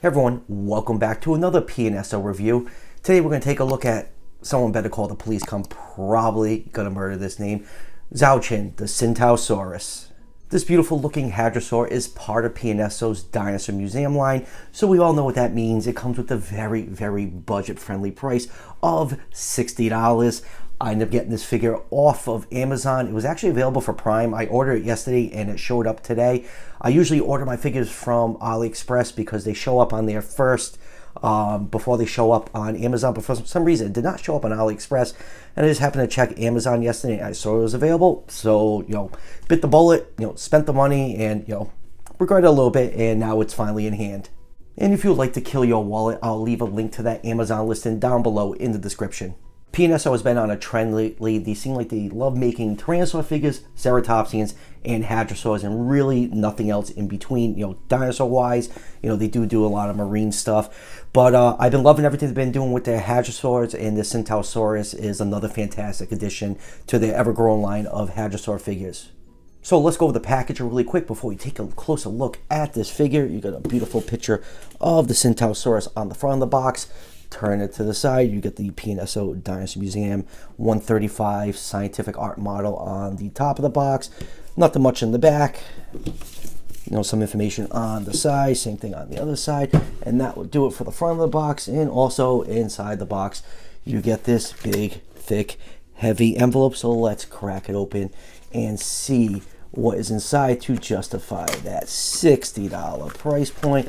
Hey everyone, welcome back to another PNSO review. Today we're going to take a look at someone better call the police come probably going to murder this name, Xiaoqin, the Tsintaosaurus. This beautiful looking hadrosaur is part of PNSO's Dinosaur Museum line, so we all know what that means. It comes with a very, very budget-friendly price of $60. I ended up getting this figure off of Amazon. It was actually available for Prime. I ordered it yesterday and it showed up today. I usually order my figures from AliExpress because they show up on there first before they show up on Amazon. But for some reason, it did not show up on AliExpress. And I just happened to check Amazon yesterday and I saw it was available. So, bit the bullet, spent the money and, regretted a little bit. And now it's finally in hand. And if you would like to kill your wallet, I'll leave a link to that Amazon listing down below in the description. PNSO has been on a trend lately. They seem like they love making Tyrannosaur figures, Ceratopsians, and Hadrosaurs, and really nothing else in between. Dinosaur-wise, they do a lot of marine stuff. But I've been loving everything they've been doing with their Hadrosaurs, and the Tsintaosaurus is another fantastic addition to their ever-growing line of Hadrosaur figures. So let's go over the package really quick before we take a closer look at this figure. You got a beautiful picture of the Tsintaosaurus on the front of the box. Turn it to the side, you get the PNSO Dinosaur Museum 135 scientific art model on the top of the box. Nothing much in the back. Some information on the side, same thing on the other side. And that will do it for the front of the box. And also inside the box, you get this big, thick, heavy envelope. So let's crack it open and see what is inside to justify that $60 price point.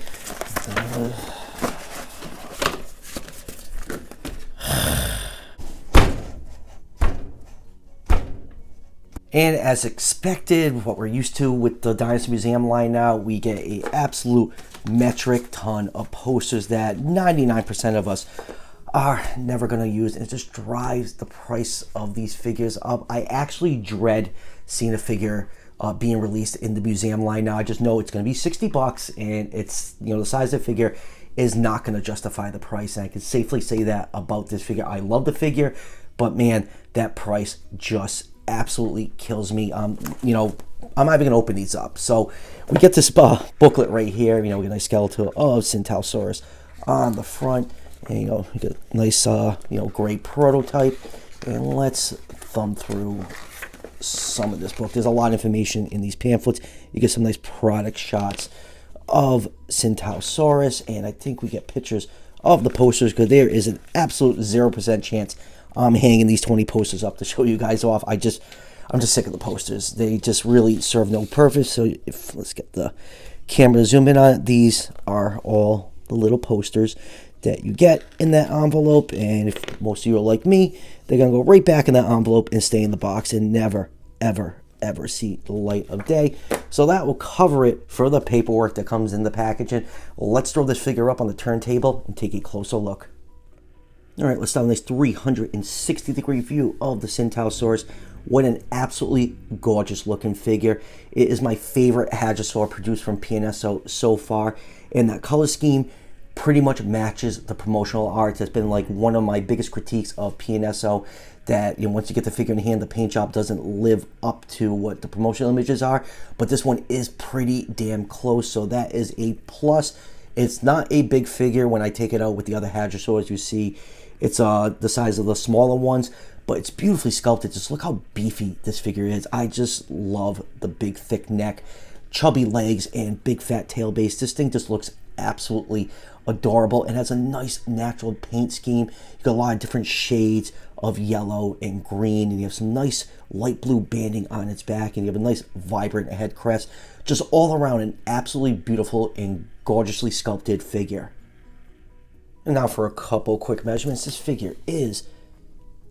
And as expected, what we're used to with the Dinosaur Museum line now, we get an absolute metric ton of posters that 99% of us are never going to use. And it just drives the price of these figures up. I actually dread seeing a figure being released in the museum line now. I just know it's going to be 60 bucks and it's, the size of the figure is not going to justify the price. And I can safely say that about this figure. I love the figure, but man, that price just absolutely kills me. I'm not even gonna open these up. So we get this booklet right here. We get a nice skeleton of Tsintaosaurus on the front, and we get a nice gray prototype. And let's thumb through some of this book. There's a lot of information in these pamphlets. You get some nice product shots of Tsintaosaurus, and I think we get pictures of the posters because there is an absolute 0% chance I'm hanging these 20 posters up to show you guys off. I'm just sick of the posters. They just really serve no purpose. So let's get the camera to zoom in on it. These are all the little posters that you get in that envelope. And if most of you are like me, they're going to go right back in that envelope and stay in the box and never, ever, ever see the light of day. So that will cover it for the paperwork that comes in the packaging. Let's throw this figure up on the turntable and take a closer look. All right, let's start with this 360-degree view of the Tsintaosaurus. What an absolutely gorgeous looking figure. It is my favorite Hadrosaur produced from PNSO so far. And that color scheme pretty much matches the promotional art. That's been like one of my biggest critiques of PNSO, that once you get the figure in hand, the paint job doesn't live up to what the promotional images are. But this one is pretty damn close, so that is a plus. It's not a big figure. When I take it out with the other Hadrosaurs, you see it's the size of the smaller ones, but it's beautifully sculpted. Just look how beefy this figure is. I just love the big, thick neck, chubby legs, and big, fat tail base. This thing just looks absolutely adorable and has a nice natural paint scheme. You got a lot of different shades of yellow and green, and you have some nice light blue banding on its back, and you have a nice vibrant head crest. Just all around an absolutely beautiful and gorgeously sculpted figure. And now for a couple quick measurements. This figure is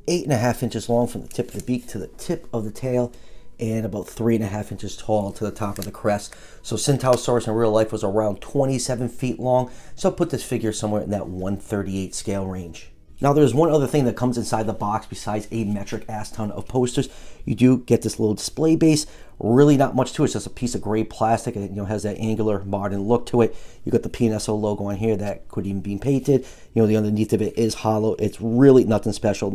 8.5 inches long from the tip of the beak to the tip of the tail, and about 3.5 inches tall to the top of the crest. So Tsintaosaurus in real life was around 27 feet long, so I'll put this figure somewhere in that 1/38 scale range. Now there's one other thing that comes inside the box besides a metric ass ton of posters. You do get this little display base. Really not much to it. It's just a piece of gray plastic, and it has that angular modern look to it. You got the PNSO logo on here that could even be painted. The underneath of it is hollow. It's really nothing special.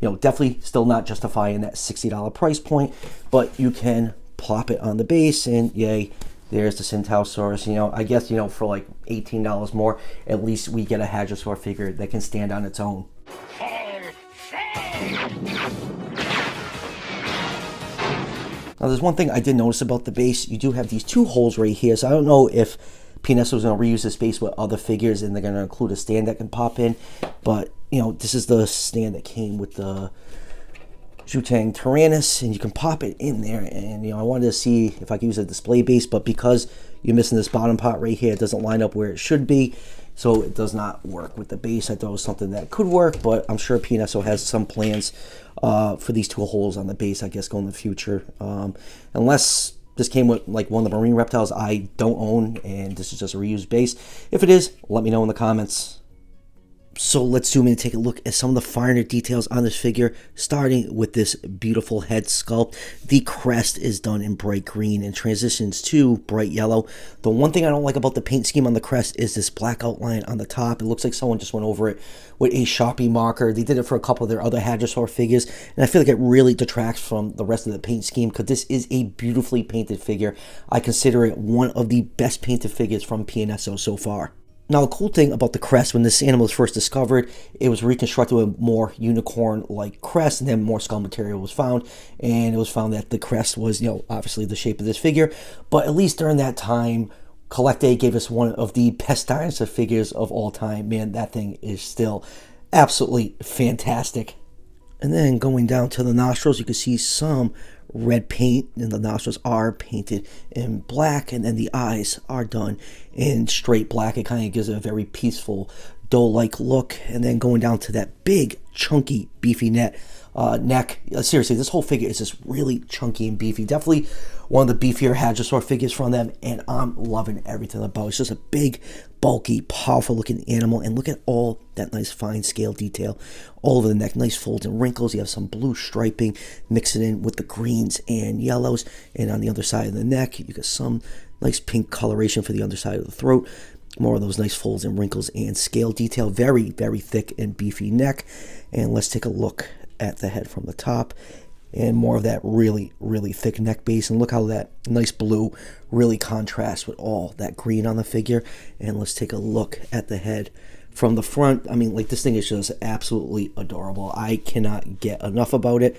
Definitely still not justifying that $60 price point, but you can plop it on the base and yay, There's the Tsintaosaurus. You know, I guess, you know, for like $18 more, at least we get a Hadrosaur figure that can stand on its own. Now, there's one thing I did notice about the base. You do have these two holes right here, so I don't know if PNSO is going to reuse this base with other figures and they're going to include a stand that can pop in. But, you know, this is the stand that came with the Tsintaosaurus, and you can pop it in there. And, you know, I wanted to see if I could use a display base, but because you're missing this bottom part right here, it doesn't line up where it should be. So it does not work with the base. I thought it was something that could work, but I'm sure PNSO has some plans for these two holes on the base, I guess, going in the future. Unless this came with like one of the marine reptiles I don't own, and this is just a reused base. If it is, let me know in the comments. So let's zoom in and take a look at some of the finer details on this figure, starting with this beautiful head sculpt. The crest is done in bright green and transitions to bright yellow. The one thing I don't like about the paint scheme on the crest is this black outline on the top. It looks like someone just went over it with a Sharpie marker. They did it for a couple of their other Hadrosaur figures, and I feel like it really detracts from the rest of the paint scheme, because this is a beautifully painted figure. I consider it one of the best painted figures from PNSO so far. Now, the cool thing about the crest, when this animal was first discovered, it was reconstructed with more unicorn-like crest, and then more skull material was found, and it was found that the crest was, you know, obviously the shape of this figure. But at least during that time, Collect-A gave us one of the best dinosaur figures of all time. Man, that thing is still absolutely fantastic. And then going down to the nostrils, you can see some red paint, and the nostrils are painted in black, and then the eyes are done in straight black. It kind of gives it a very peaceful doe-like look. And then going down to that big chunky beefy neck. Seriously, this whole figure is just really chunky and beefy. Definitely one of the beefier Hadrosaur figures from them, and I'm loving everything about it. It's just a big, bulky, powerful looking animal, and look at all that nice fine scale detail all over the neck. Nice folds and wrinkles. You have some blue striping mixing in with the greens and yellows, and on the other side of the neck you got some nice pink coloration for the underside of the throat. More of those nice folds and wrinkles and scale detail. Very, very thick and beefy neck. And let's take a look at the head from the top, and more of that really, really thick neck base. And look how that nice blue really contrasts with all that green on the figure. And let's take a look at the head from the front. I mean, like, this thing is just absolutely adorable. I cannot get enough about it.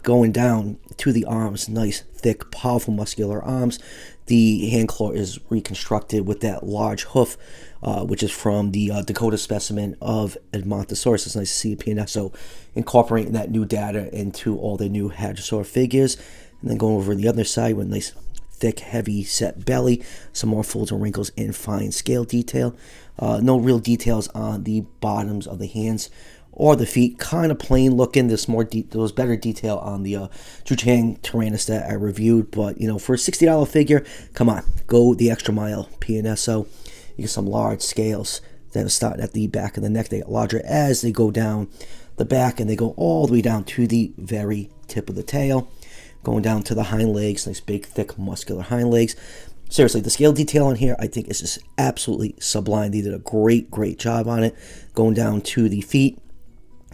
Going down to the arms, nice, thick, powerful, muscular arms. The hand claw is reconstructed with that large hoof, which is from the Dakota specimen of Edmontosaurus. It's nice to see PNSO incorporating that new data into all the new Hadrosaur figures. And then going over the other side with a nice, thick, heavy set belly, some more folds and wrinkles and fine scale detail. No real details on the bottoms of the hands or the feet. Kind of plain looking. There's better detail on the Tsintaosaurus that I reviewed, but you know, for a $60 figure, come on, go the extra mile, PNSO. You get some large scales that are starting at the back of the neck. They get larger as they go down the back, and they go all the way down to the very tip of the tail. Going down to the hind legs, nice big thick muscular hind legs. Seriously, the scale detail on here, I think, is just absolutely sublime. They did a great job on it. Going down to the feet.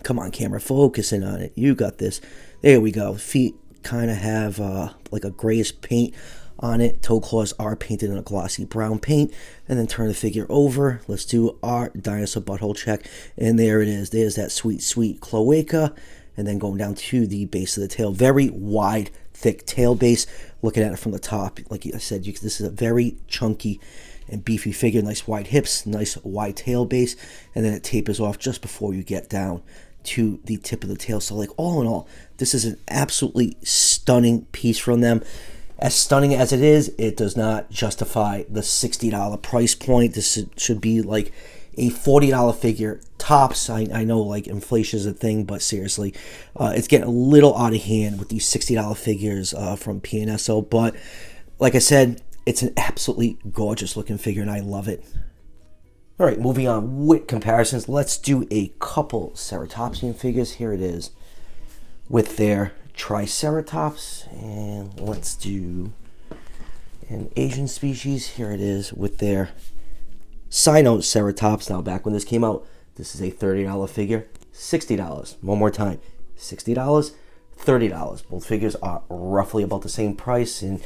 Come on, camera, focus in on it. You got this. There we go. Feet kind of have like a grayish paint on it. Toe claws are painted in a glossy brown paint. And then turn the figure over. Let's do our dinosaur butthole check. And there it is. There's that sweet cloaca. And then going down to the base of the tail. Very wide, thick tail base. Looking at it from the top, like I said, this is a very chunky and beefy figure. Nice wide hips, nice wide tail base. And then it tapers off just before you get down to the tip of the tail. So, like, all in all, this is an absolutely stunning piece from them. As stunning as it is, it does not justify the $60 price point. This should be like a $40 figure tops. I know, like, inflation is a thing, but seriously, it's getting a little out of hand with these $60 figures from PNSO. But like I said, it's an absolutely gorgeous looking figure, and I love it. All right, moving on with comparisons. Let's do a couple ceratopsian figures. Here it is with their Triceratops, and let's do an Asian species. Here it is with their Sinoceratops. Now, back when this came out, this is a $30 figure, $60. One more time, $60, $30. Both figures are roughly about the same price, and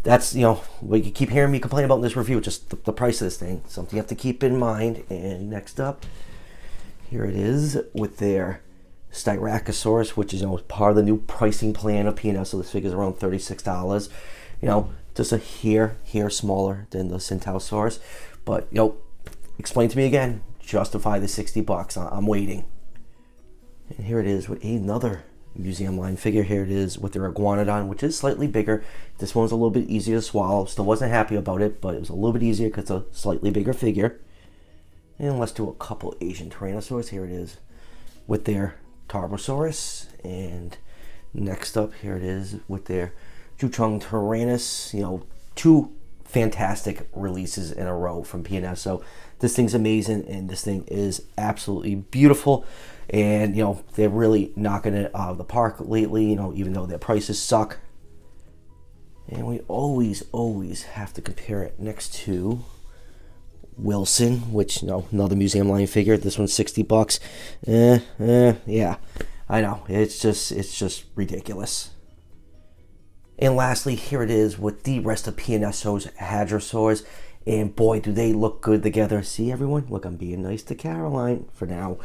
that's, what you keep hearing me complain about in this review, just the price of this thing. Something you have to keep in mind. And next up, here it is with their Styracosaurus, which is part of the new pricing plan of PNSO. This figure is around $36. Just a hair smaller than the Tsintaosaurus. But explain to me again. Justify the $60. I'm waiting. And here it is with another museum line figure. Here it is with their iguanodon, which is slightly bigger. This one's a little bit easier to swallow. Still wasn't happy about it, but it was a little bit easier because it's a slightly bigger figure. And let's do a couple Asian Tyrannosaurs. Here it is with their Tarbosaurus. And next up, here it is with their Chunkiness. Two fantastic releases in a row from PNSO. This thing's amazing, and this thing is absolutely beautiful. And they're really knocking it out of the park lately, even though their prices suck. And we always have to compare it next to Wilson, which another museum line figure. This one's $60. Yeah, I know, it's just ridiculous. And lastly, here it is with the rest of PNSO's Hadrosaurs. And boy, do they look good together. See, everyone? Look, I'm being nice to Caroline for now.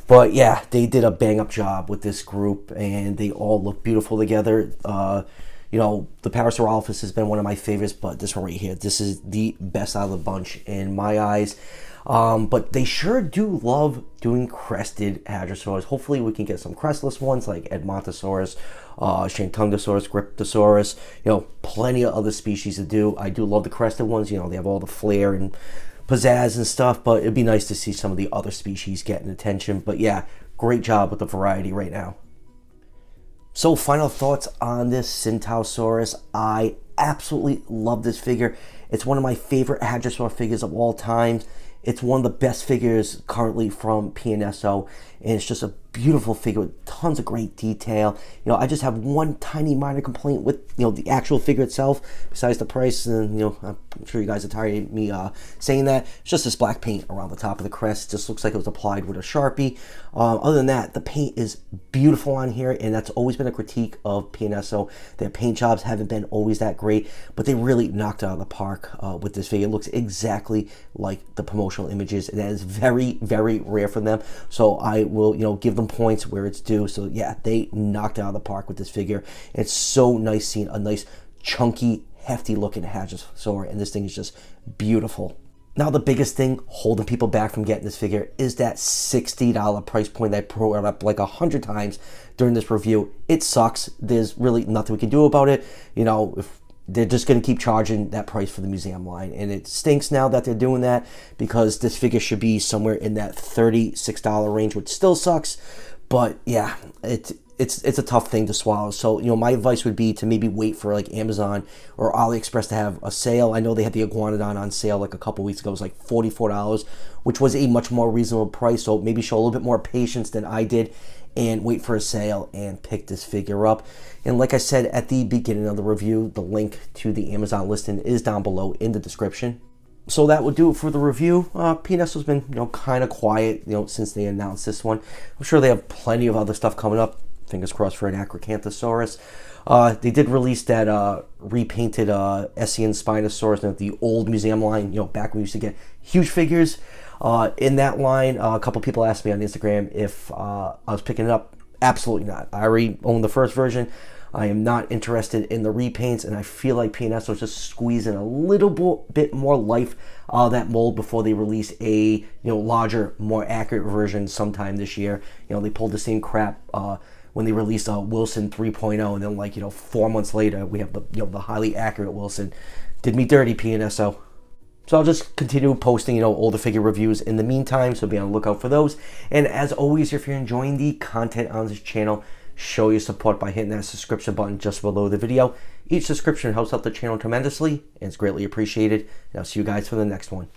But yeah, they did a bang-up job with this group, and they all look beautiful together. The Parasaurolophus has been one of my favorites, but this one right here, this is the best out of the bunch in my eyes. But they sure do love doing crested hadrosaurs. Hopefully we can get some crestless ones like Edmontosaurus, Shantungosaurus, Gryptosaurus, plenty of other species to do. I do love the crested ones. They have all the flair and pizzazz and stuff, but it'd be nice to see some of the other species getting attention. But yeah, great job with the variety right now. So final thoughts on this Tsintaosaurus. I absolutely love this figure. It's one of my favorite hadrosaur figures of all time. It's one of the best figures currently from PNSO, and it's just a beautiful figure with tons of great detail. I just have one tiny minor complaint with the actual figure itself, besides the price, and I'm sure you guys are tired of me saying that. It's just this black paint around the top of the crest. It just looks like it was applied with a Sharpie. Other than that, the paint is beautiful on here, and that's always been a critique of PNSO. Their paint jobs haven't been always that great, but they really knocked it out of the park with this figure. It looks exactly like the promotional images, and that is very, very rare for them. So I will, give them points where it's due. So yeah, they knocked it out of the park with this figure. It's so nice seeing a nice chunky, hefty looking Hadrosaur, and this thing is just beautiful. Now the biggest thing holding people back from getting this figure is that $60 price point that I brought up like 100 times during this review. It sucks. There's really nothing we can do about it. If they're just going to keep charging that price for the museum line, and it stinks now that they're doing that, because this figure should be somewhere in that $36 range, which still sucks. But yeah, it's a tough thing to swallow. So my advice would be to maybe wait for like Amazon or AliExpress to have a sale. I know they had the iguanodon on sale like a couple weeks ago. It was like $44, which was a much more reasonable price. So maybe show a little bit more patience than I did and wait for a sale and pick this figure up. And like I said at the beginning of the review, the link to the Amazon listing is down below in the description. So that would do it for the review. PNSO's been kind of quiet since they announced this one. I'm sure they have plenty of other stuff coming up. Fingers crossed for an Acrocanthosaurus. They did release that repainted Essian Spinosaurus, the old museum line, back when we used to get huge figures in that line. A couple people asked me on Instagram if I was picking it up. Absolutely not. I already own the first version. I am not interested in the repaints, and I feel like PNSO is just squeezing a little bit more life out of that mold before they release a larger, more accurate version sometime this year. They pulled the same crap when they released Wilson 3.0, and then 4 months later we have the highly accurate Wilson. Did me dirty, PNSO. So I'll just continue posting older figure reviews in the meantime, so be on the lookout for those. And as always, if you're enjoying the content on this channel, show your support by hitting that subscription button just below the video. Each subscription helps out the channel tremendously and it's greatly appreciated. And I'll see you guys for the next one.